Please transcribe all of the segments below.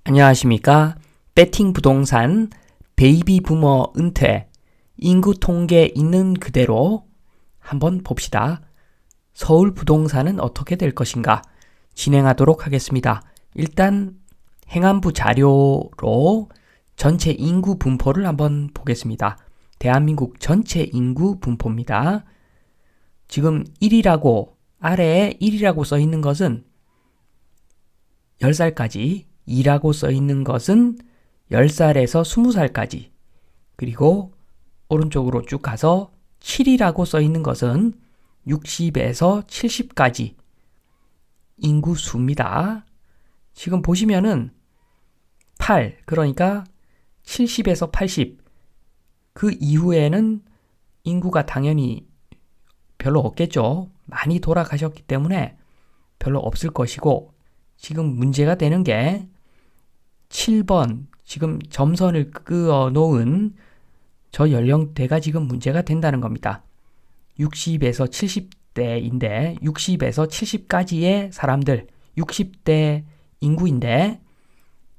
안녕하십니까? 배팅 부동산 베이비 부머 은퇴 인구 통계 있는 그대로 한번 봅시다. 서울 부동산은 어떻게 될 것인가 진행하도록 하겠습니다. 일단 행안부 자료로 전체 인구 분포를 한번 보겠습니다. 대한민국 전체 인구 분포입니다. 지금 1이라고 아래에 1이라고 써 있는 것은 10살까지, 2라고 써 있는 것은 10살에서 20살까지, 그리고 오른쪽으로 쭉 가서 7이라고 써 있는 것은 60에서 70까지 인구수입니다. 지금 보시면은 8, 그러니까 70에서 80, 그 이후에는 인구가 당연히 별로 없겠죠. 많이 돌아가셨기 때문에 별로 없을 것이고, 지금 문제가 되는 게 7번 지금 점선을 그어 놓은 저 연령대가 지금 문제가 된다는 겁니다. 60에서 70대인데 60에서 70까지의 사람들, 60대 인구인데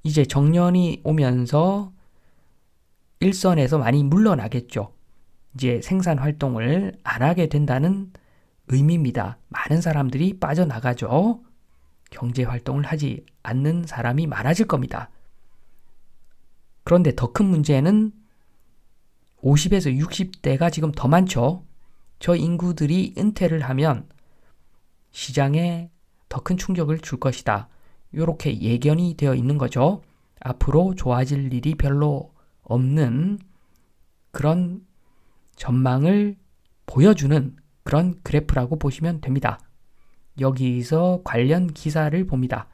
이제 정년이 오면서 일선에서 많이 물러나겠죠. 이제 생산 활동을 안 하게 된다는 의미입니다. 많은 사람들이 빠져나가죠. 경제 활동을 하지 않는 사람이 많아질 겁니다. 그런데 더 큰 문제는 50에서 60대가 지금 더 많죠. 저 인구들이 은퇴를 하면 시장에 더 큰 충격을 줄 것이다. 이렇게 예견이 되어 있는 거죠. 앞으로 좋아질 일이 별로 없는 그런 전망을 보여주는 그런 그래프라고 보시면 됩니다. 여기서 관련 기사를 봅니다.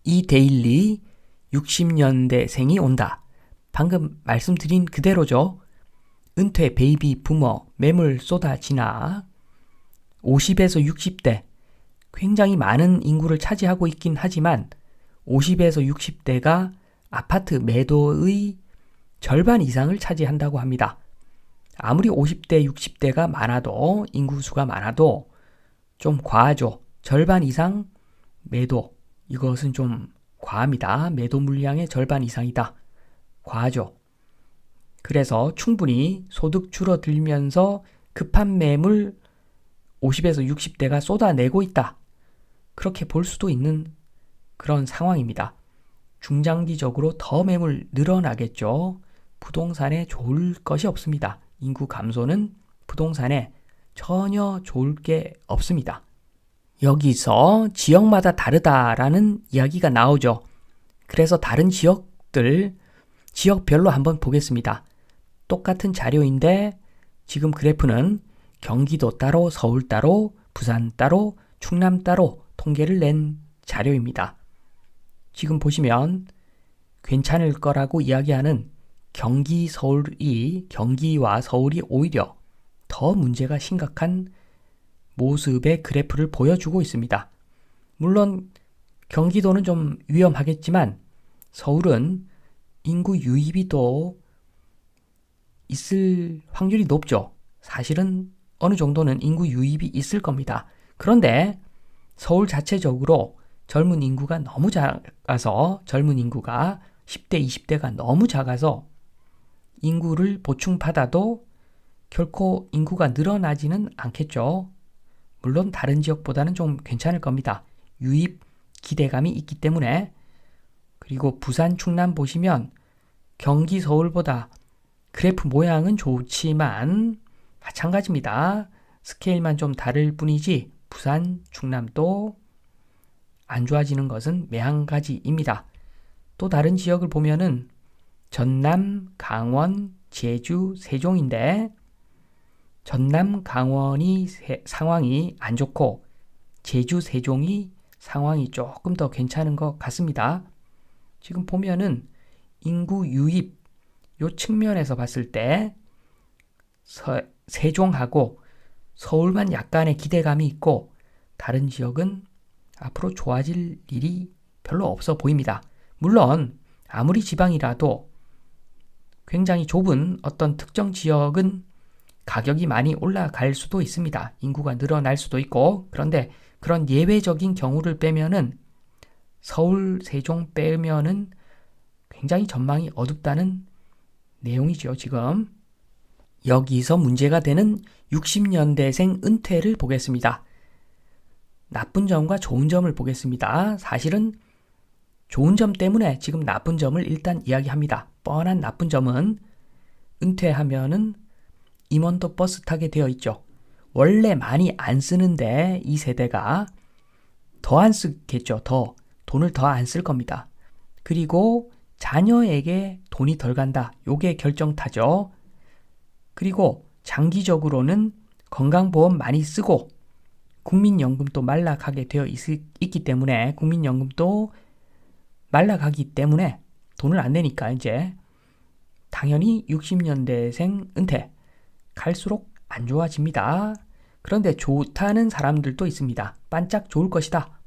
이 데일리 60년대생이 온다. 방금 말씀드린 그대로죠. 은퇴 베이비 부머 매물 쏟아지나 50에서 60대 굉장히 많은 인구를 차지하고 있긴 하지만 50에서 60대가 아파트 매도의 절반 이상을 차지한다고 합니다. 아무리 50대, 60대가 많아도 인구수가 많아도 좀 과하죠. 절반 이상 매도, 이것은 좀 과합니다. 매도 물량의 절반 이상이다. 과하죠. 그래서 충분히 소득 줄어들면서 급한 매물 50에서 60대가 쏟아내고 있다. 그렇게 볼 수도 있는 그런 상황입니다. 중장기적으로 더 매물 늘어나겠죠. 부동산에 좋을 것이 없습니다. 인구 감소는 부동산에 전혀 좋을 게 없습니다. 여기서 지역마다 다르다라는 이야기가 나오죠. 그래서 다른 지역들, 지역별로 한번 보겠습니다. 똑같은 자료인데 지금 그래프는 경기도 따로, 서울 따로, 부산 따로, 충남 따로 통계를 낸 자료입니다. 지금 보시면 괜찮을 거라고 이야기하는 경기와 서울이 오히려 더 문제가 심각한 모습의 그래프를 보여주고 있습니다. 물론 경기도는 좀 위험하겠지만 서울은 인구 유입이 또 있을 확률이 높죠. 사실은 어느 정도는 인구 유입이 있을 겁니다. 그런데 서울 자체적으로 젊은 인구가 너무 작아서, 젊은 인구가 10대, 20대가 너무 작아서 인구를 보충받아도 결코 인구가 늘어나지는 않겠죠. 물론 다른 지역보다는 좀 괜찮을 겁니다. 유입 기대감이 있기 때문에. 그리고 부산, 충남 보시면 경기, 서울보다 그래프 모양은 좋지만 마찬가지입니다. 스케일만 좀 다를 뿐이지 부산, 충남도 안 좋아지는 것은 매한가지입니다. 또 다른 지역을 보면은 전남, 강원, 제주, 세종인데 전남, 강원이 상황이 안 좋고 제주, 세종이 상황이 조금 더 괜찮은 것 같습니다. 지금 보면은 인구 유입 요 측면에서 봤을 때 세종하고 서울만 약간의 기대감이 있고 다른 지역은 앞으로 좋아질 일이 별로 없어 보입니다. 물론 아무리 지방이라도 굉장히 좁은 어떤 특정 지역은 가격이 많이 올라갈 수도 있습니다. 인구가 늘어날 수도 있고. 그런데 그런 예외적인 경우를 빼면은 서울, 세종 빼면은 굉장히 전망이 어둡다는 내용이죠, 지금. 여기서 문제가 되는 60년대생 은퇴를 보겠습니다. 나쁜 점과 좋은 점을 보겠습니다. 사실은 좋은 점 때문에 지금 나쁜 점을 일단 이야기합니다. 뻔한 나쁜 점은 은퇴하면은 임원도 버스 타게 되어 있죠. 원래 많이 안 쓰는데 이 세대가 더 안 쓰겠죠. 돈을 더 안 쓸 겁니다. 그리고 자녀에게 돈이 덜 간다. 요게 결정타죠. 그리고 장기적으로는 건강보험 많이 쓰고 국민연금도 말라가게 되어 있기 때문에 국민연금도 말라가기 때문에 돈을 안 내니까 이제 당연히 60년대생 은퇴 갈수록 안 좋아집니다. 그런데 좋다는 사람들도 있습니다. 반짝 좋을 것이다.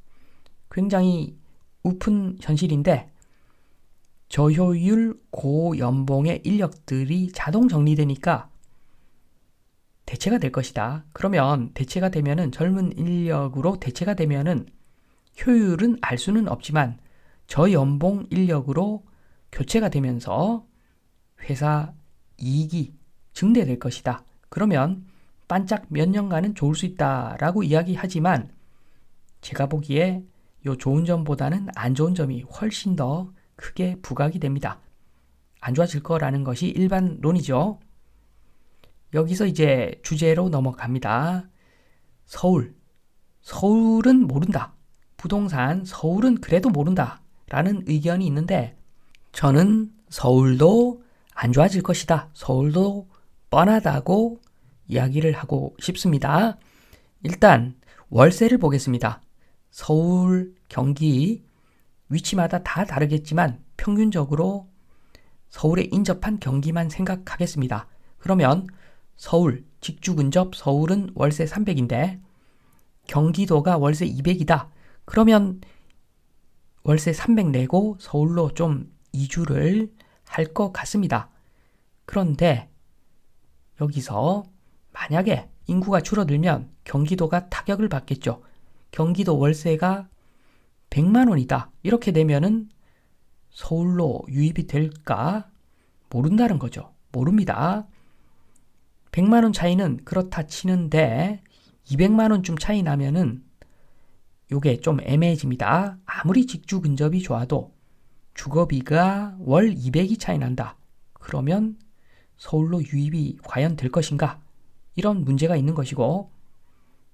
굉장히 우픈 현실인데 저효율 고연봉의 인력들이 자동 정리되니까 대체가 될 것이다. 그러면 대체가 되면은 젊은 인력으로 대체가 되면은 효율은 알 수는 없지만 저연봉 인력으로 교체가 되면서 회사 이익이 증대될 것이다. 그러면 반짝 몇 년간은 좋을 수 있다라고 이야기하지만 제가 보기에 요 좋은 점보다는 안 좋은 점이 훨씬 더 크게 부각이 됩니다. 안 좋아질 거라는 것이 일반론이죠. 여기서 이제 주제로 넘어갑니다. 서울은 모른다. 부동산 서울은 그래도 모른다. 라는 의견이 있는데 저는 서울도 안 좋아질 것이다. 서울도 뻔하다고 이야기를 하고 싶습니다. 일단 월세를 보겠습니다. 서울, 경기 위치마다 다 다르겠지만 평균적으로 서울에 인접한 경기만 생각하겠습니다. 그러면 서울, 직주 근접 서울은 월세 300인데 경기도가 월세 200이다. 그러면 월세 300 내고 서울로 좀 이주를 할 것 같습니다. 그런데 여기서 만약에 인구가 줄어들면 경기도가 타격을 받겠죠. 경기도 월세가 100만 원이다. 이렇게 되면은 서울로 유입이 될까? 모른다는 거죠. 모릅니다. 100만 원 차이는 그렇다 치는데 200만 원쯤 차이 나면은 요게 좀 애매해집니다. 아무리 직주 근접이 좋아도 주거비가 월 200이 차이 난다. 그러면 서울로 유입이 과연 될 것인가? 이런 문제가 있는 것이고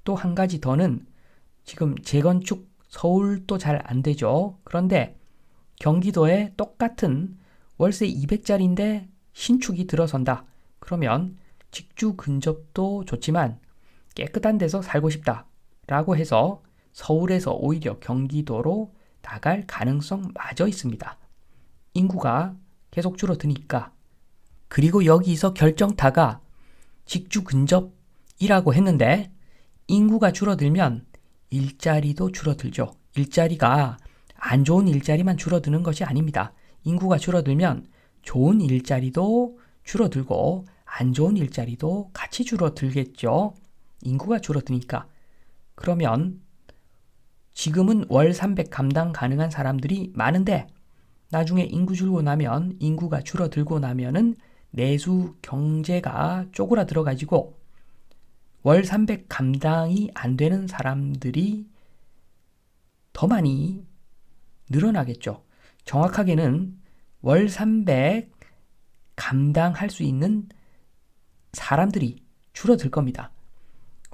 또 한 가지 더는 지금 재건축 서울도 잘 안 되죠. 그런데 경기도에 똑같은 월세 200짜리인데 신축이 들어선다. 그러면 직주 근접도 좋지만 깨끗한 데서 살고 싶다. 라고 해서 서울에서 오히려 경기도로 나갈 가능성마저 있습니다. 인구가 계속 줄어드니까. 그리고 여기서 결정타가 직주 근접이라고 했는데 인구가 줄어들면 일자리도 줄어들죠. 일자리가 안 좋은 일자리만 줄어드는 것이 아닙니다. 인구가 줄어들면 좋은 일자리도 줄어들고 안 좋은 일자리도 같이 줄어들겠죠. 인구가 줄어드니까. 그러면 지금은 월 300 감당 가능한 사람들이 많은데 나중에 인구 줄고 나면 인구가 줄어들고 나면은 내수 경제가 쪼그라들어 가지고 월 300 감당이 안 되는 사람들이 더 많이 늘어나겠죠. 정확하게는 월 300 감당할 수 있는 사람들이 줄어들 겁니다.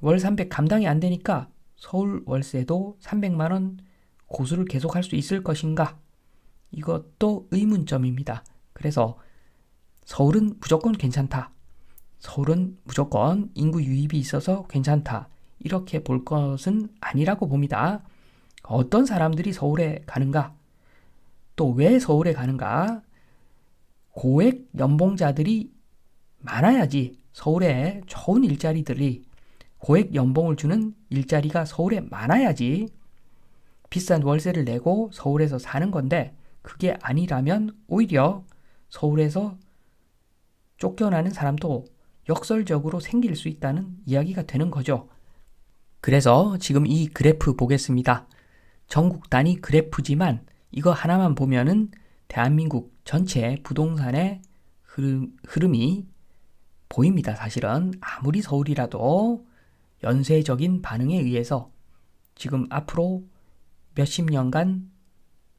월 300 감당이 안 되니까 서울 월세도 300만 원 고수를 계속할 수 있을 것인가? 이것도 의문점입니다. 그래서 서울은 무조건 괜찮다. 서울은 무조건 인구 유입이 있어서 괜찮다. 이렇게 볼 것은 아니라고 봅니다. 어떤 사람들이 서울에 가는가? 또 왜 서울에 가는가? 고액 연봉자들이 많아야지 서울에 좋은 일자리들이 고액 연봉을 주는 일자리가 서울에 많아야지 비싼 월세를 내고 서울에서 사는 건데 그게 아니라면 오히려 서울에서 쫓겨나는 사람도 역설적으로 생길 수 있다는 이야기가 되는 거죠. 그래서 지금 이 그래프 보겠습니다. 전국 단위 그래프지만 이거 하나만 보면은 대한민국 전체 부동산의 흐름이 보입니다. 사실은 아무리 서울이라도 연쇄적인 반응에 의해서 지금 앞으로 몇십 년간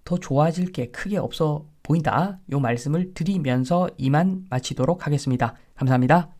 더 좋아질 게 크게 없어 보인다. 요 말씀을 드리면서 이만 마치도록 하겠습니다. 감사합니다.